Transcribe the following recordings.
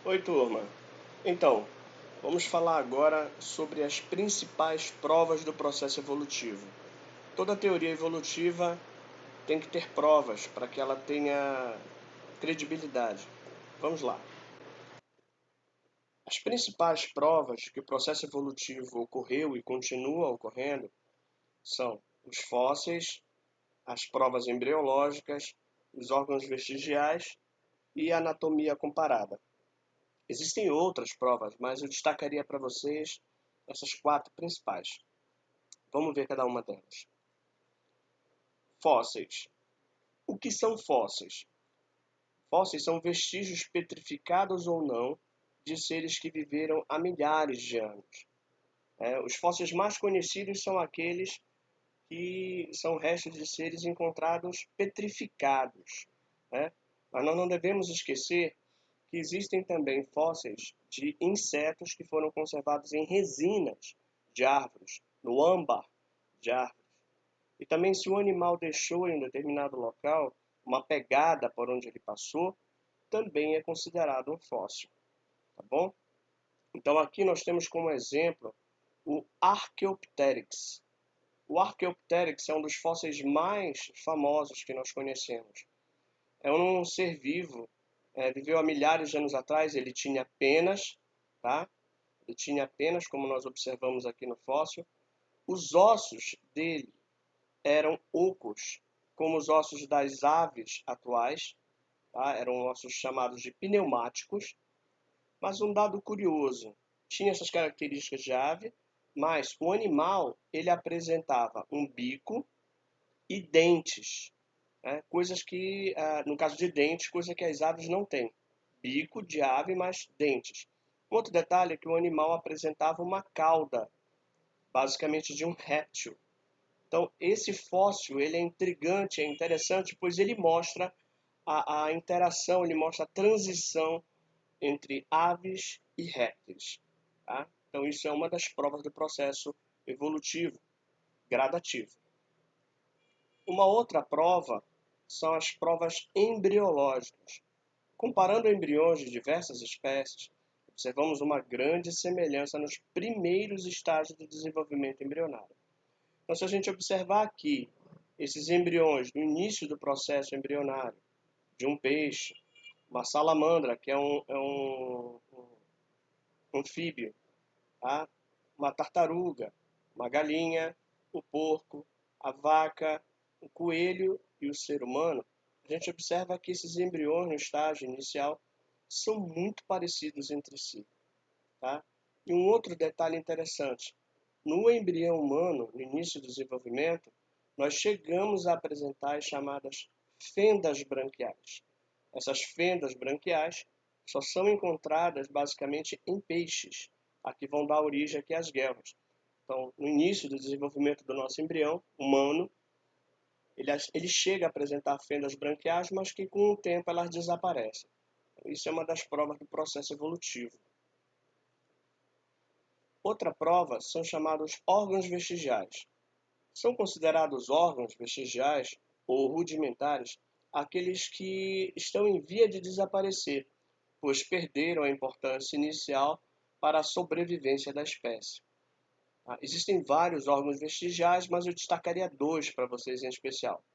Oi, turma. Então, vamos falar agora sobre as principais provas do processo evolutivo. Toda teoria evolutiva tem que ter provas para que ela tenha credibilidade. Vamos lá. As principais provas que o processo evolutivo ocorreu e continua ocorrendo são os fósseis, as provas embriológicas, os órgãos vestigiais e a anatomia comparada. Existem outras provas, mas eu destacaria para vocês essas quatro principais. Vamos ver cada uma delas. Fósseis. O que são fósseis? Fósseis são vestígios petrificados ou não de seres que viveram há milhares de anos. Os fósseis mais conhecidos são aqueles que são restos de seres encontrados petrificados. Mas nós não devemos esquecer que existem também fósseis de insetos que foram conservados em resinas de árvores, no âmbar de árvores. E também se o animal deixou em um determinado local uma pegada por onde ele passou, também é considerado um fóssil, tá bom? Então aqui nós temos como exemplo o Archaeopteryx. O Archaeopteryx é um dos fósseis mais famosos que nós conhecemos. É um ser vivo, viveu há milhares de anos atrás, ele tinha penas, tá? Ele tinha penas, como nós observamos aqui no fóssil. Os ossos dele eram ocos, como os ossos das aves atuais, tá? Eram ossos chamados de pneumáticos. Mas um dado curioso, tinha essas características de ave, mas o animal ele apresentava um bico e dentes, coisas que, no caso de dentes, coisa que as aves não têm. Bico de ave, mas dentes. Um outro detalhe é que o animal apresentava uma cauda, basicamente de um réptil. Então, esse fóssil ele é intrigante, é interessante, pois ele mostra a interação, ele mostra a transição entre aves e répteis. Tá? Então, isso é uma das provas do processo evolutivo gradativo. Uma outra prova são as provas embriológicas. Comparando embriões de diversas espécies, observamos uma grande semelhança nos primeiros estágios do desenvolvimento embrionário. Então, se a gente observar aqui esses embriões no início do processo embrionário de um peixe, uma salamandra, que é um anfíbio, tá? Uma tartaruga, uma galinha, o porco, a vaca, o coelho e o ser humano, a gente observa que esses embriões no estágio inicial são muito parecidos entre si. Tá? E um outro detalhe interessante, no embrião humano, no início do desenvolvimento, nós chegamos a apresentar as chamadas fendas branquiais. Essas fendas branquiais só são encontradas basicamente em peixes, que vão dar origem aqui às guelras. Então, no início do desenvolvimento do nosso embrião humano, ele chega a apresentar fendas branquiais, mas que com o tempo elas desaparecem. Isso é uma das provas do processo evolutivo. Outra prova são chamados órgãos vestigiais. São considerados órgãos vestigiais ou rudimentares aqueles que estão em via de desaparecer, pois perderam a importância inicial para a sobrevivência da espécie. Existem vários órgãos vestigiais, mas eu destacaria dois para vocês em especial.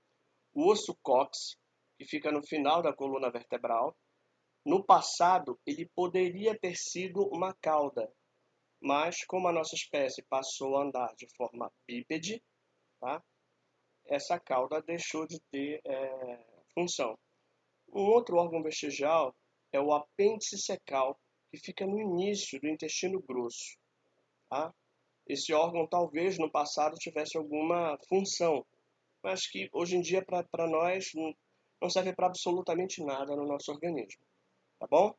O osso cóccix, que fica no final da coluna vertebral. No passado, ele poderia ter sido uma cauda, mas como a nossa espécie passou a andar de forma bípede, tá? Essa cauda deixou de ter função. Um outro órgão vestigial é o apêndice secal, que fica no início do intestino grosso. Tá? Esse órgão talvez no passado tivesse alguma função, mas que hoje em dia para nós não serve para absolutamente nada no nosso organismo. Tá bom?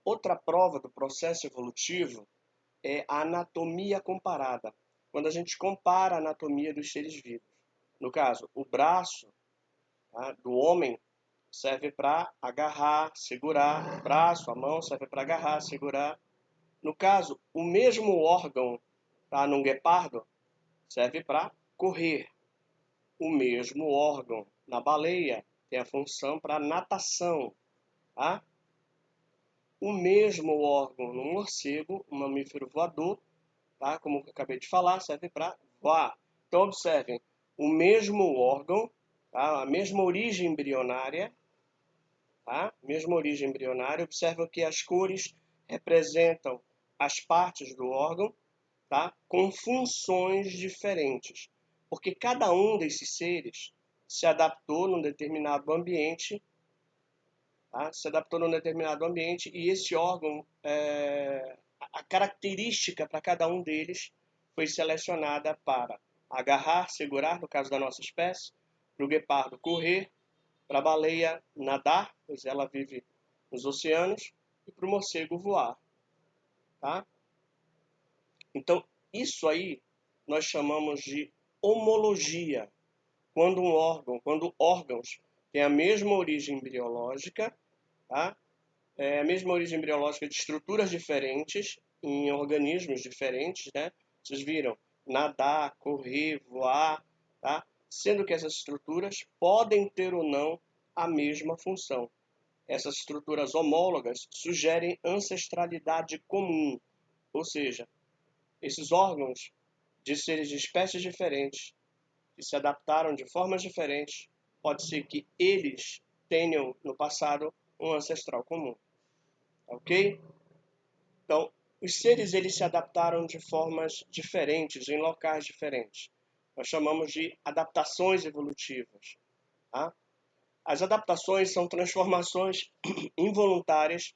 Outra prova do processo evolutivo é a anatomia comparada, quando a gente compara a anatomia dos seres vivos. No caso, o braço, tá, do homem serve para agarrar, segurar, o braço, a mão serve para agarrar, segurar. No caso, o mesmo órgão, tá, num guepardo serve para correr. O mesmo órgão na baleia tem a função para natação, tá? o mesmo órgão no morcego, um mamífero voador, tá? Como eu acabei de falar, serve para voar. Então, observem, o mesmo órgão, tá? A mesma origem embrionária, tá? Mesma origem embrionária. Observa que as cores representam as partes do órgão, tá? Com funções diferentes, porque cada um desses seres se adaptou num determinado ambiente, tá? Se adaptou num determinado ambiente e esse órgão, a característica para cada um deles foi selecionada para agarrar, segurar, no caso da nossa espécie, para o guepardo correr, para a baleia nadar, pois ela vive nos oceanos, e para o morcego voar, tá? Então, isso aí nós chamamos de homologia. Quando órgãos têm a mesma origem embriológica, tá? A mesma origem embriológica de estruturas diferentes, em organismos diferentes, né? Vocês viram, nadar, correr, voar, tá? Sendo que essas estruturas podem ter ou não a mesma função. Essas estruturas homólogas sugerem ancestralidade comum, ou seja, esses órgãos de seres de espécies diferentes, que se adaptaram de formas diferentes, pode ser que eles tenham no passado um ancestral comum, ok? Então, os seres eles se adaptaram de formas diferentes, em locais diferentes. Nós chamamos de adaptações evolutivas, tá? As adaptações são transformações involuntárias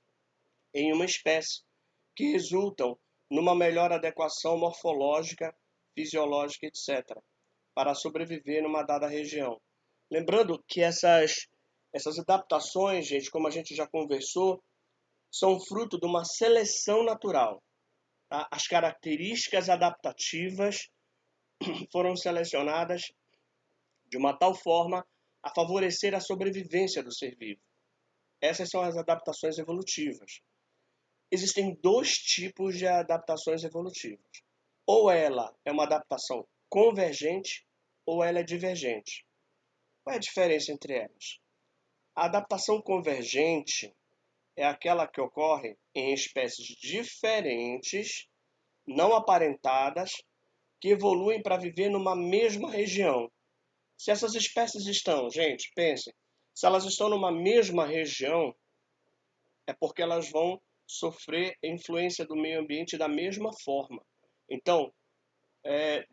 em uma espécie que resultam numa melhor adequação morfológica, fisiológica, etc., para sobreviver numa dada região. Lembrando que essas adaptações, gente, como a gente já conversou, são fruto de uma seleção natural. Tá? As características adaptativas foram selecionadas de uma tal forma a favorecer a sobrevivência do ser vivo. Essas são as adaptações evolutivas. Existem dois tipos de adaptações evolutivas. Ou ela é uma adaptação convergente ou ela é divergente. Qual é a diferença entre elas? A adaptação convergente é aquela que ocorre em espécies diferentes, não aparentadas, que evoluem para viver numa mesma região. Se essas espécies estão, gente, pensem, se elas estão numa mesma região, é porque elas vão sofrer influência do meio ambiente da mesma forma. Então,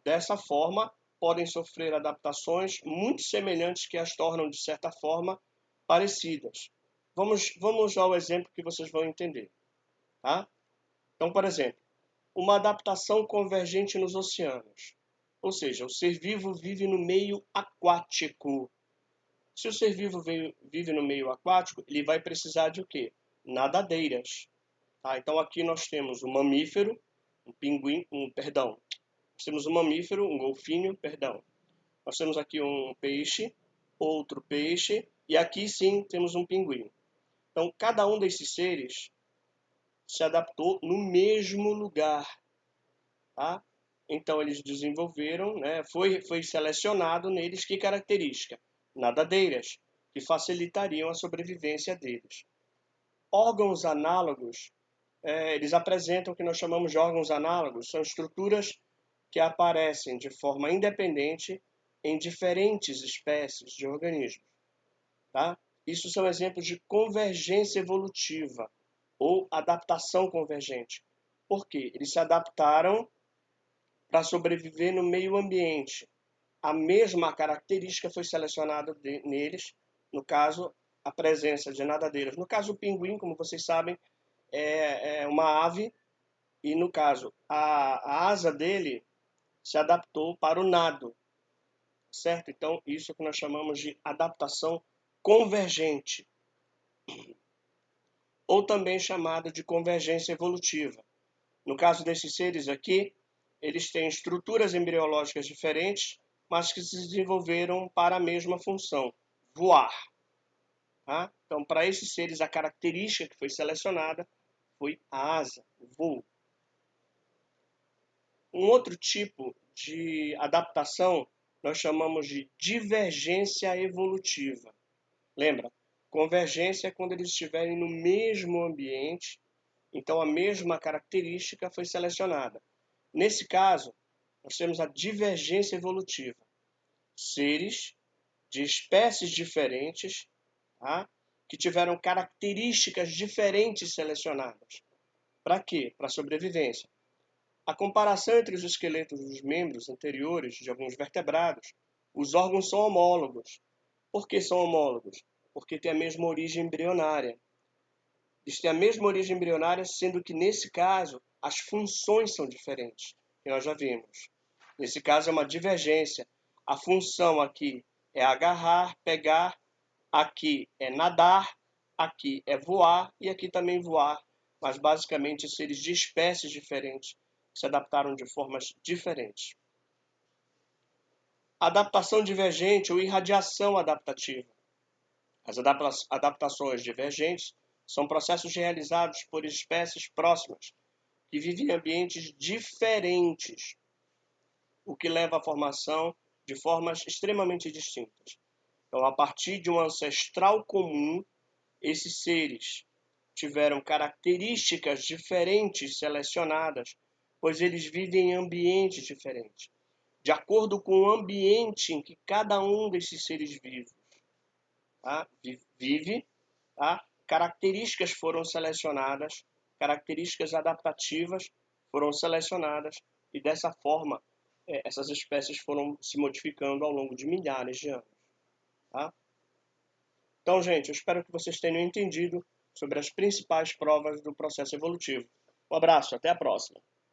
dessa forma, podem sofrer adaptações muito semelhantes que as tornam, de certa forma, parecidas. Vamos ao exemplo que vocês vão entender. Tá? Então, por exemplo, uma adaptação convergente nos oceanos. Ou seja, o ser vivo vive no meio aquático. Se o ser vivo vive no meio aquático, ele vai precisar de o quê? Nadadeiras. Tá? Então, aqui nós temos um mamífero, um pinguim, nós temos um mamífero, um golfinho, perdão. Nós temos aqui um peixe, outro peixe, e aqui sim temos um pinguim. Então, cada um desses seres se adaptou no mesmo lugar, tá? Então, eles desenvolveram, né, foi selecionado neles que característica? Nadadeiras, que facilitariam a sobrevivência deles. Órgãos análogos, eles apresentam o que nós chamamos de órgãos análogos, são estruturas que aparecem de forma independente em diferentes espécies de organismos. Tá? Isso são exemplos de convergência evolutiva ou adaptação convergente. Por quê? Eles se adaptaram para sobreviver no meio ambiente. A mesma característica foi selecionada neles, no caso, a presença de nadadeiras. No caso, o pinguim, como vocês sabem, é uma ave, e no caso, a asa dele se adaptou para o nado, certo? Então, isso é o que nós chamamos de adaptação convergente, ou também chamada de convergência evolutiva. No caso desses seres aqui, eles têm estruturas embriológicas diferentes, mas que se desenvolveram para a mesma função, voar. Tá? Então, para esses seres, a característica que foi selecionada foi a asa, o voo. Um outro tipo de adaptação nós chamamos de divergência evolutiva. Lembra? Convergência é quando eles estiverem no mesmo ambiente, Então, a mesma característica foi selecionada. Nesse caso, nós temos a divergência evolutiva. Seres de espécies diferentes, tá? Que tiveram características diferentes selecionadas. Para quê? Para a sobrevivência. A comparação entre os esqueletos dos membros anteriores de alguns vertebrados, os órgãos são homólogos. Por que são homólogos? Porque têm a mesma origem embrionária. Eles têm a mesma origem embrionária, sendo que, nesse caso, as funções são diferentes, que nós já vimos. Nesse caso, é uma divergência. A função aqui é agarrar, pegar, aqui é nadar, aqui é voar e aqui também voar. Mas, basicamente, seres de espécies diferentes se adaptaram de formas diferentes. Adaptação divergente ou irradiação adaptativa. As adaptações divergentes são processos realizados por espécies próximas que vivem em ambientes diferentes, o que leva à formação de formas extremamente distintas. Então, a partir de um ancestral comum, esses seres tiveram características diferentes selecionadas, pois eles vivem em ambientes diferentes, de acordo com o ambiente em que cada um desses seres vive, tá? Características foram selecionadas, características adaptativas foram selecionadas e dessa forma essas espécies foram se modificando ao longo de milhares de anos. Tá? Então, gente, eu espero que vocês tenham entendido sobre as principais provas do processo evolutivo. Um abraço, até a próxima!